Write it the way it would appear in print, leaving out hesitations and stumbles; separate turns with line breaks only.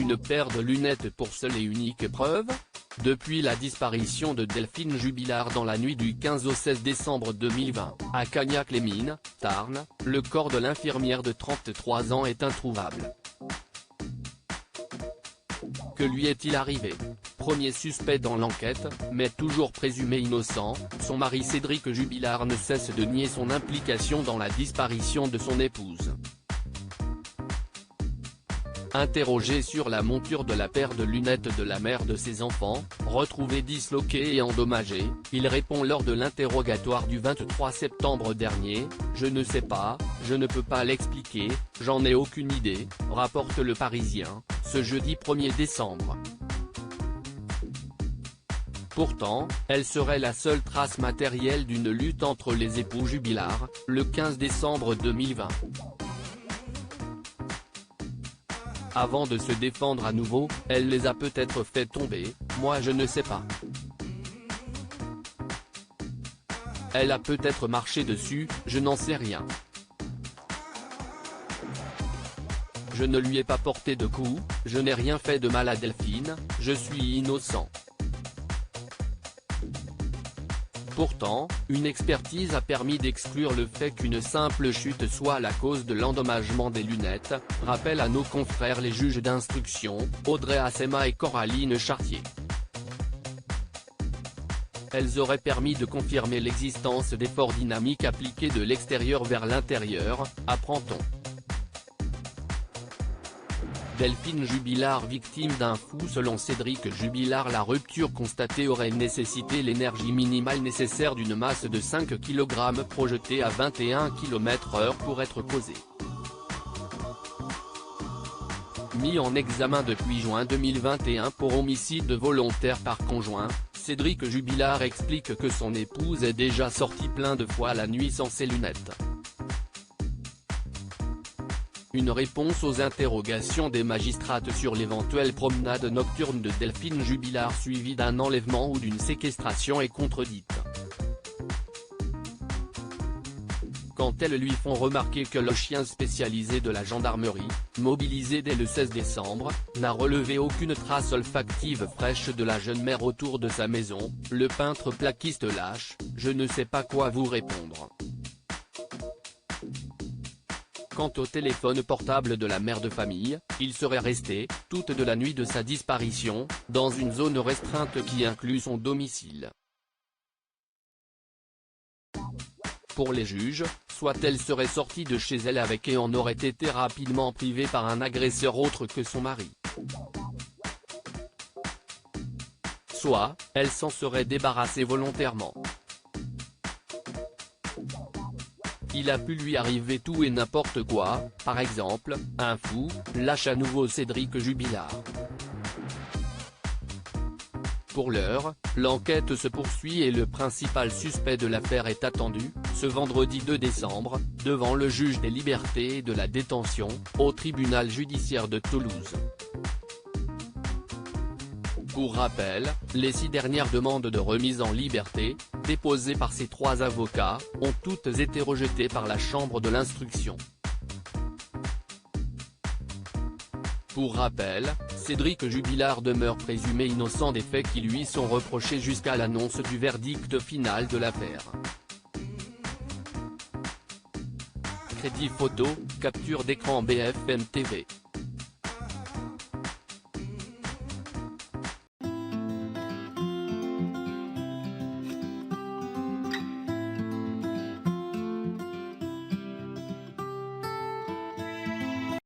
une paire de lunettes pour seule et unique preuve ? Depuis la disparition de Delphine Jubilard dans la nuit du 15 au 16 décembre 2020, à Cagnac-les-Mines, Tarn, le corps de l'infirmière de 33 ans est introuvable. Que lui est-il arrivé ? Premier suspect dans l'enquête, mais toujours présumé innocent, son mari Cédric Jubilard ne cesse de nier son implication dans la disparition de son épouse. Interrogé sur la monture de la paire de lunettes de la mère de ses enfants, retrouvée disloquée et endommagée, il répond lors de l'interrogatoire du 23 septembre dernier : « Je ne sais pas, je ne peux pas l'expliquer, j'en ai aucune idée », rapporte Le Parisien, ce jeudi 1er décembre. Pourtant, elle serait la seule trace matérielle d'une lutte entre les époux Jubilard, le 15 décembre 2020. Avant de se défendre à nouveau, elle les a peut-être fait tomber, moi je ne sais pas. Elle a peut-être marché dessus, je n'en sais rien. Je ne lui ai pas porté de coups, je n'ai rien fait de mal à Delphine, je suis innocent. Pourtant, une expertise a permis d'exclure le fait qu'une simple chute soit la cause de l'endommagement des lunettes, rappellent à nos confrères les juges d'instruction, Audrey Assema et Coraline Chartier. Elles auraient permis de confirmer l'existence d'efforts dynamiques appliqués de l'extérieur vers l'intérieur, apprend-on. Delphine Jubilard victime d'un fou. Selon Cédric Jubilard, la rupture constatée aurait nécessité l'énergie minimale nécessaire d'une masse de 5 kg projetée à 21 km/h pour être causée. Mis en examen depuis juin 2021 pour homicide volontaire par conjoint, Cédric Jubilard explique que son épouse est déjà sortie plein de fois la nuit sans ses lunettes. Une réponse aux interrogations des magistrates sur l'éventuelle promenade nocturne de Delphine Jubilard suivie d'un enlèvement ou d'une séquestration est contredite. Quand elles lui font remarquer que le chien spécialisé de la gendarmerie, mobilisé dès le 16 décembre, n'a relevé aucune trace olfactive fraîche de la jeune mère autour de sa maison, le peintre plaquiste lâche : « Je ne sais pas quoi vous répondre ». Quant au téléphone portable de la mère de famille, il serait resté, toute de la nuit de sa disparition, dans une zone restreinte qui inclut son domicile. Pour les juges, soit elle serait sortie de chez elle avec et en aurait été rapidement privée par un agresseur autre que son mari. Soit, elle s'en serait débarrassée volontairement. Il a pu lui arriver tout et n'importe quoi, par exemple, un fou, lâche à nouveau Cédric Jubilard. Pour l'heure, l'enquête se poursuit et le principal suspect de l'affaire est attendu, ce vendredi 2 décembre, devant le juge des libertés et de la détention, au tribunal judiciaire de Toulouse. Pour rappel, les 6 dernières demandes de remise en liberté, déposées par ces 3 avocats, ont toutes été rejetées par la chambre de l'instruction. Pour rappel, Cédric Jubilard demeure présumé innocent des faits qui lui sont reprochés jusqu'à l'annonce du verdict final de l'affaire. Crédit photo, capture d'écran BFM TV.